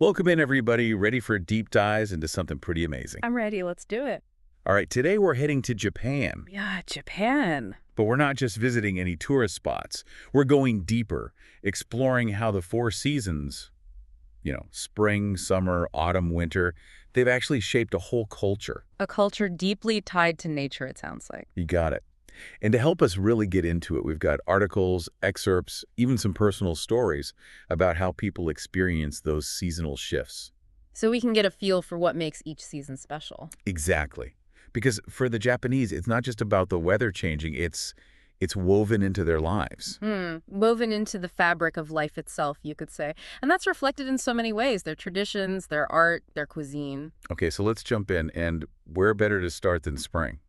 Welcome in, everybody. Ready for deep dives into something pretty amazing. I'm ready. Let's do it. All right, today we're heading to Japan. Yeah, Japan. But we're not just visiting any tourist spots. We're going deeper, exploring how the four seasons, spring, summer, autumn, winter, they've actually shaped a whole culture. A culture deeply tied to nature, it sounds like. You got it. And to help us really get into it, we've got articles, excerpts, even some personal stories about how people experience those seasonal shifts. So we can get a feel for what makes each season special. Exactly. Because for the Japanese, it's not just about the weather changing, it's woven into their lives. Woven into the fabric of life itself, you could say. And that's reflected in so many ways, their traditions, their art, their cuisine. Okay, so let's jump in, and where better to start than spring?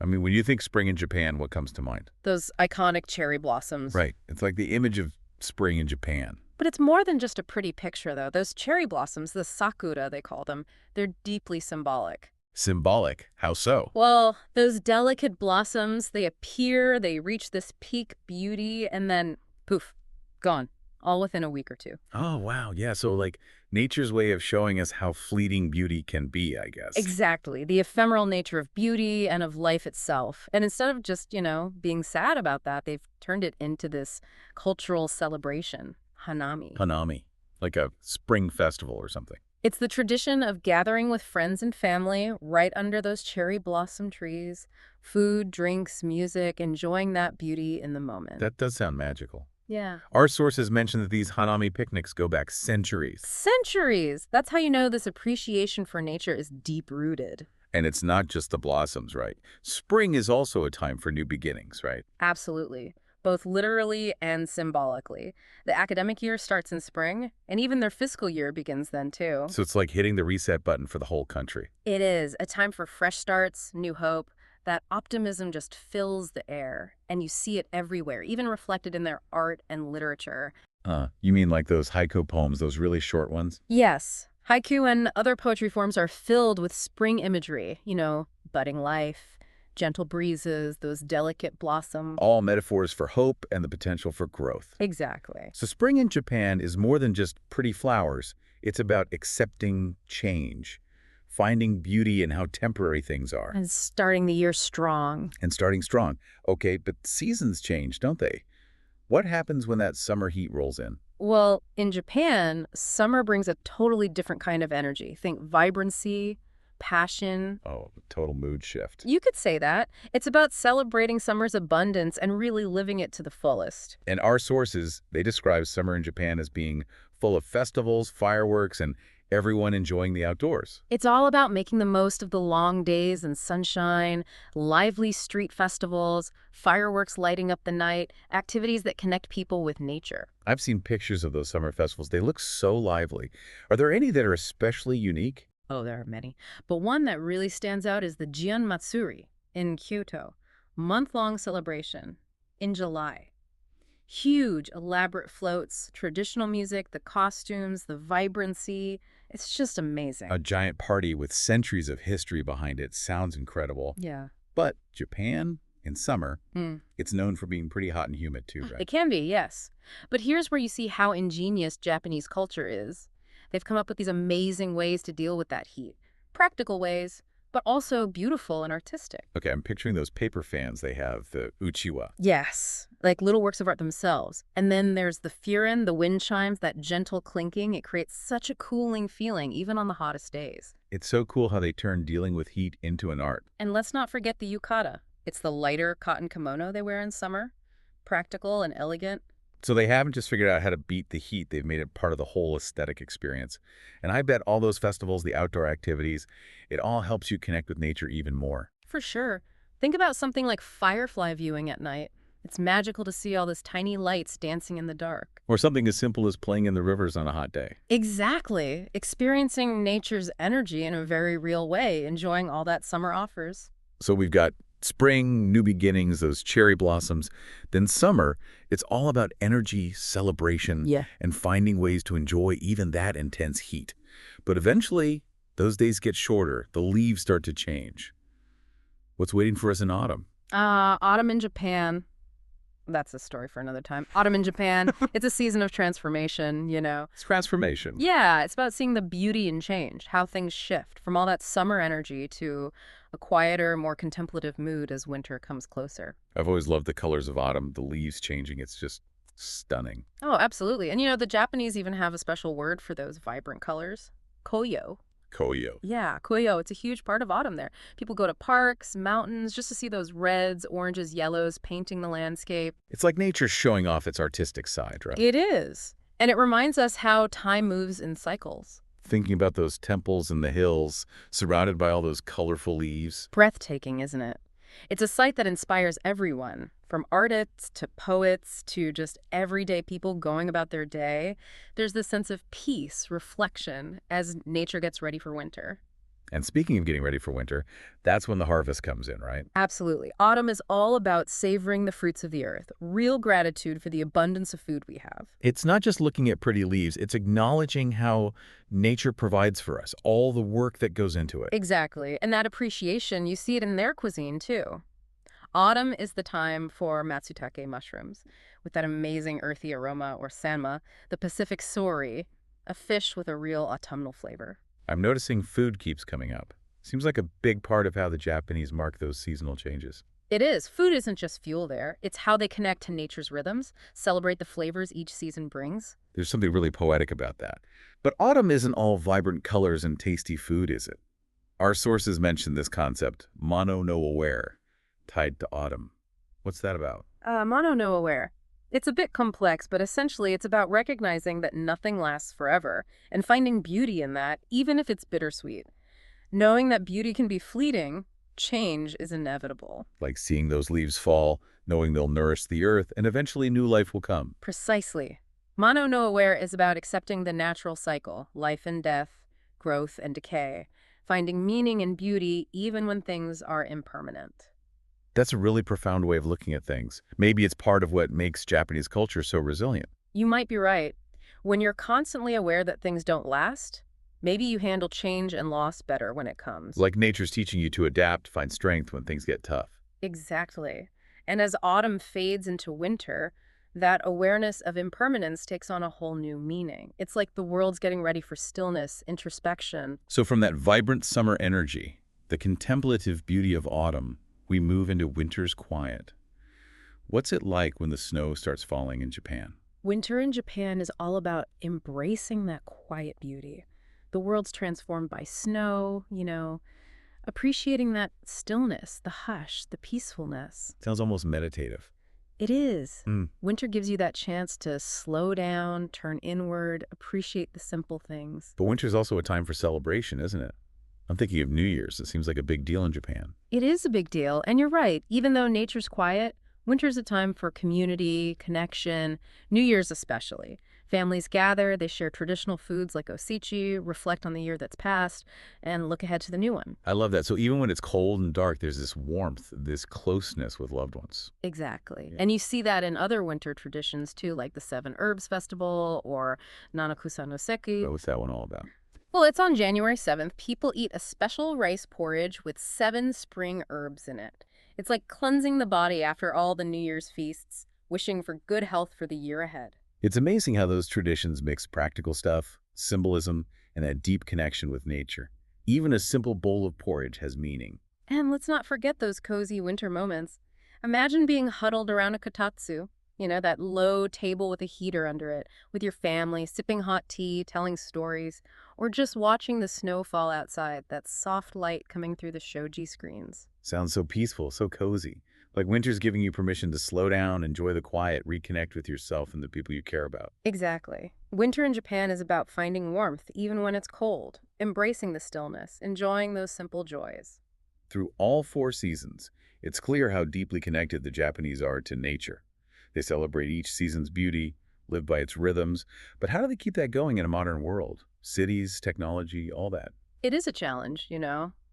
I mean, when you think spring in Japan, what comes to mind? Those iconic cherry blossoms. Right. It's like the image of spring in Japan. But it's more than just a pretty picture, though. Those cherry blossoms, the sakura, they call them, they're deeply symbolic. Symbolic? How so? Well, those delicate blossoms, they appear, they reach this peak beauty, and then poof, gone, all within a week or two. Oh, wow. Yeah, so like nature's way of showing us how fleeting beauty can be, I guess. Exactly, the ephemeral nature of beauty and of life itself. And instead of just, being sad about that, they've turned it into this cultural celebration, hanami. Hanami, like a spring festival or something. It's the tradition of gathering with friends and family right under those cherry blossom trees, food, drinks, music, enjoying that beauty in the moment. That does sound magical. Yeah. Our sources mention that these Hanami picnics go back centuries. Centuries! That's how you know this appreciation for nature is deep-rooted. And it's not just the blossoms, right? Spring is also a time for new beginnings, right? Absolutely. Both literally and symbolically. The academic year starts in spring, and even their fiscal year begins then, too. So it's like hitting the reset button for the whole country. It is a time for fresh starts, new hope. That optimism just fills the air, and you see it everywhere, even reflected in their art and literature. You mean like those haiku poems, those really short ones? Yes, haiku and other poetry forms are filled with spring imagery, budding life, gentle breezes, those delicate blossoms. All metaphors for hope and the potential for growth. Exactly. So spring in Japan is more than just pretty flowers. It's about accepting change, finding beauty in how temporary things are. And starting the year strong. And starting strong. Okay, but seasons change, don't they? What happens when that summer heat rolls in? Well, in Japan, summer brings a totally different kind of energy. Think vibrancy, passion. Oh, total mood shift. You could say that. It's about celebrating summer's abundance and really living it to the fullest. And our sources, they describe summer in Japan as being full of festivals, fireworks, and everyone enjoying the outdoors. It's all about making the most of the long days and sunshine, lively street festivals, fireworks lighting up the night, activities that connect people with nature. I've seen pictures of those summer festivals. They look so lively. Are there any that are especially unique? Oh, there are many. But one that really stands out is the Gion Matsuri in Kyoto, month-long celebration in July. Huge, elaborate floats, traditional music, the costumes, the vibrancy. It's just amazing. A giant party with centuries of history behind it sounds incredible. Yeah. But Japan, in summer, it's known for being pretty hot and humid too, right? It can be, yes. But here's where you see how ingenious Japanese culture is. They've come up with these amazing ways to deal with that heat. Practical ways, but also beautiful and artistic. Okay, I'm picturing those paper fans they have, the uchiwa. Yes, like little works of art themselves. And then there's the furin, the wind chimes, that gentle clinking. It creates such a cooling feeling, even on the hottest days. It's so cool how they turn dealing with heat into an art. And let's not forget the yukata. It's the lighter cotton kimono they wear in summer. Practical and elegant. So they haven't just figured out how to beat the heat, they've made it part of the whole aesthetic experience. And I bet all those festivals, the outdoor activities, it all helps you connect with nature even more. For sure. Think about something like firefly viewing at night. It's magical to see all those tiny lights dancing in the dark. Or something as simple as playing in the rivers on a hot day. Exactly. Experiencing nature's energy in a very real way, enjoying all that summer offers. So we've got spring, new beginnings, those cherry blossoms. Then summer, it's all about energy, celebration, and finding ways to enjoy even that intense heat. But eventually, those days get shorter. The leaves start to change. What's waiting for us in autumn? Autumn in Japan. That's a story for another time. Autumn in Japan, it's a season of transformation, you know. It's transformation. Yeah, it's about seeing the beauty in change, how things shift from all that summer energy to a quieter, more contemplative mood as winter comes closer. I've always loved the colors of autumn, the leaves changing. It's just stunning. Oh, absolutely. And you know, the Japanese even have a special word for those vibrant colors. Koyo. Koyo. Yeah, koyo. It's a huge part of autumn there. People go to parks, mountains, just to see those reds, oranges, yellows painting the landscape. It's like nature showing off its artistic side, right? It is. And it reminds us how time moves in cycles. Thinking about those temples in the hills, surrounded by all those colorful leaves. Breathtaking, isn't it? It's a sight that inspires everyone, from artists to poets to just everyday people going about their day. There's this sense of peace, reflection, as nature gets ready for winter. And speaking of getting ready for winter, that's when the harvest comes in, right? Absolutely. Autumn is all about savoring the fruits of the earth, real gratitude for the abundance of food we have. It's not just looking at pretty leaves, it's acknowledging how nature provides for us, all the work that goes into it. Exactly. And that appreciation, you see it in their cuisine, too. Autumn is the time for matsutake mushrooms, with that amazing earthy aroma, or sanma, the Pacific sori, a fish with a real autumnal flavor. I'm noticing food keeps coming up. Seems like a big part of how the Japanese mark those seasonal changes. It is. Food isn't just fuel there. It's how they connect to nature's rhythms, celebrate the flavors each season brings. There's something really poetic about that. But autumn isn't all vibrant colors and tasty food, is it? Our sources mention this concept, mono no aware, tied to autumn. What's that about? Mono no aware. It's a bit complex, but essentially it's about recognizing that nothing lasts forever and finding beauty in that, even if it's bittersweet. Knowing that beauty can be fleeting, change is inevitable. Like seeing those leaves fall, knowing they'll nourish the earth, and eventually new life will come. Precisely. Mono no aware is about accepting the natural cycle, life and death, growth and decay, finding meaning and beauty even when things are impermanent. That's a really profound way of looking at things. Maybe it's part of what makes Japanese culture so resilient. You might be right. When you're constantly aware that things don't last, maybe you handle change and loss better when it comes. Like nature's teaching you to adapt, find strength when things get tough. Exactly. And as autumn fades into winter, that awareness of impermanence takes on a whole new meaning. It's like the world's getting ready for stillness, introspection. So from that vibrant summer energy, the contemplative beauty of autumn, we move into winter's quiet. What's it like when the snow starts falling in Japan? Winter in Japan is all about embracing that quiet beauty. The world's transformed by snow, appreciating that stillness, the hush, the peacefulness. Sounds almost meditative. It is. Winter gives you that chance to slow down, turn inward, appreciate the simple things. But winter's also a time for celebration, isn't it? I'm thinking of New Year's. It seems like a big deal in Japan. It is a big deal, and you're right. Even though nature's quiet, winter's a time for community, connection, New Year's especially. Families gather, they share traditional foods like osechi, reflect on the year that's passed, and look ahead to the new one. I love that. So even when it's cold and dark, there's this warmth, this closeness with loved ones. Exactly. Yeah. And you see that in other winter traditions too, like the Seven Herbs Festival or Nanakusa no Seki. What's that one all about? Well, it's on January 7th. People eat a special rice porridge with 7 spring herbs in it. It's like cleansing the body after all the New Year's feasts, wishing for good health for the year ahead. It's amazing how those traditions mix practical stuff, symbolism, and that deep connection with nature. Even a simple bowl of porridge has meaning. And let's not forget those cozy winter moments. Imagine being huddled around a kotatsu, that low table with a heater under it, with your family, sipping hot tea, telling stories, or just watching the snow fall outside, that soft light coming through the shoji screens. Sounds so peaceful, so cozy. Like winter's giving you permission to slow down, enjoy the quiet, reconnect with yourself and the people you care about. Exactly. Winter in Japan is about finding warmth, even when it's cold, embracing the stillness, enjoying those simple joys. Through all 4 seasons, it's clear how deeply connected the Japanese are to nature. They celebrate each season's beauty, live by its rhythms, but how do they keep that going in a modern world? Cities, technology, all that. It is a challenge,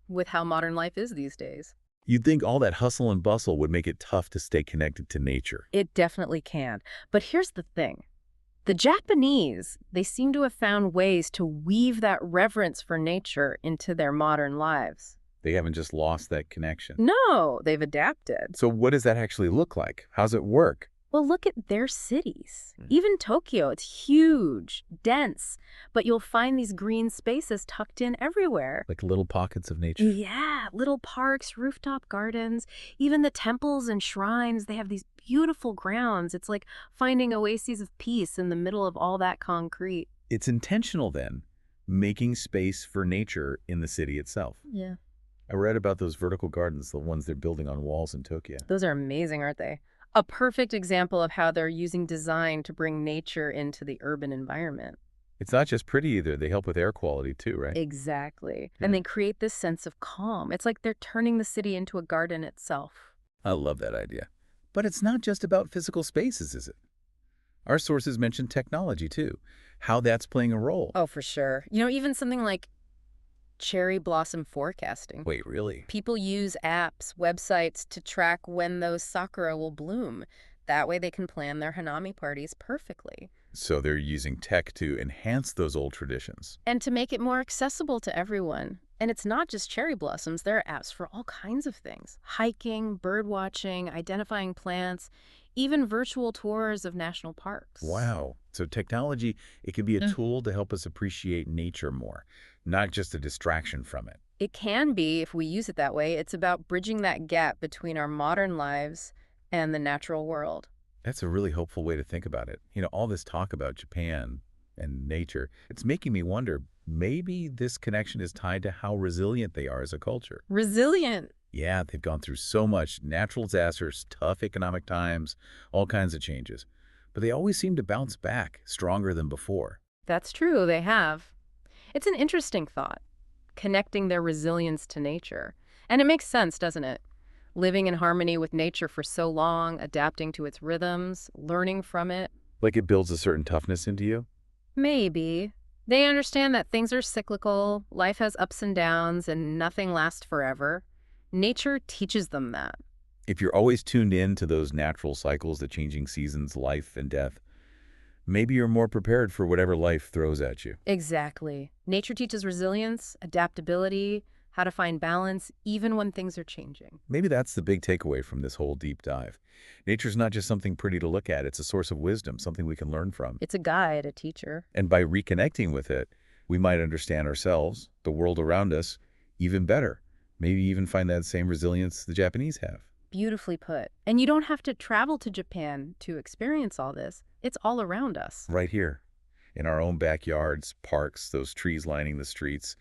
with how modern life is these days. You'd think all that hustle and bustle would make it tough to stay connected to nature. It definitely can. But here's the thing. The Japanese, they seem to have found ways to weave that reverence for nature into their modern lives. They haven't just lost that connection. No, they've adapted. So what does that actually look like? How's it work? Well, look at their cities. Even Tokyo, it's huge, dense, but you'll find these green spaces tucked in everywhere. Like little pockets of nature. Yeah, little parks, rooftop gardens, even the temples and shrines, they have these beautiful grounds. It's like finding oases of peace in the middle of all that concrete. It's intentional then, making space for nature in the city itself. Yeah. I read about those vertical gardens, the ones they're building on walls in Tokyo. Those are amazing, aren't they? A perfect example of how they're using design to bring nature into the urban environment. It's not just pretty either. They help with air quality too, right? Exactly. Yeah. And they create this sense of calm. It's like they're turning the city into a garden itself. I love that idea. But it's not just about physical spaces, is it? Our sources mention technology too, how that's playing a role. Oh, for sure. You know, even something like cherry blossom forecasting. Wait, really? People use apps, websites to track when those sakura will bloom. That way they can plan their hanami parties perfectly. So they're using tech to enhance those old traditions. And to make it more accessible to everyone. And it's not just cherry blossoms. There are apps for all kinds of things. Hiking, bird watching, identifying plants, even virtual tours of national parks. Wow. So technology, it can be a tool to help us appreciate nature more, not just a distraction from it. It can be if we use it that way. It's about bridging that gap between our modern lives and the natural world. That's a really hopeful way to think about it. You know, all this talk about Japan and nature, it's making me wonder, maybe this connection is tied to how resilient they are as a culture. Resilient. Yeah, they've gone through so much, natural disasters, tough economic times, all kinds of changes. But they always seem to bounce back stronger than before. That's true, they have. It's an interesting thought, connecting their resilience to nature. And it makes sense, doesn't it? Living in harmony with nature for so long, adapting to its rhythms, learning from it. Like it builds a certain toughness into you? Maybe. They understand that things are cyclical, life has ups and downs, and nothing lasts forever. Nature teaches them that. If you're always tuned in to those natural cycles, the changing seasons, life and death, maybe you're more prepared for whatever life throws at you. Exactly. Nature teaches resilience, adaptability, how to find balance, even when things are changing. Maybe that's the big takeaway from this whole deep dive. Nature's not just something pretty to look at, it's a source of wisdom, something we can learn from. It's a guide, a teacher. And by reconnecting with it, we might understand ourselves, the world around us, even better. Maybe even find that same resilience the Japanese have. Beautifully put. And you don't have to travel to Japan to experience all this. It's all around us. Right here, in our own backyards, parks, those trees lining the streets.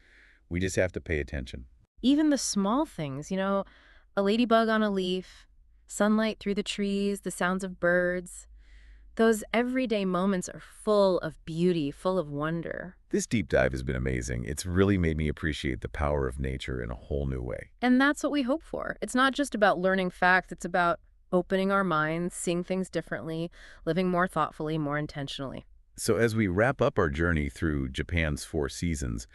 We just have to pay attention. Even the small things, you know, a ladybug on a leaf, sunlight through the trees, the sounds of birds. Those everyday moments are full of beauty, full of wonder. This deep dive has been amazing. It's really made me appreciate the power of nature in a whole new way. And that's what we hope for. It's not just about learning facts, it's about opening our minds, seeing things differently, living more thoughtfully, more intentionally. So as we wrap up our journey through Japan's 4 seasons,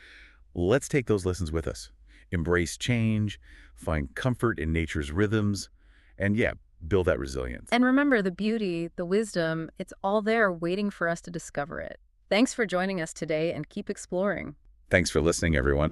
let's take those lessons with us. Embrace change, find comfort in nature's rhythms, and yeah, build that resilience. And remember, the beauty, the wisdom, it's all there waiting for us to discover it. Thanks for joining us today, and keep exploring. Thanks for listening, everyone.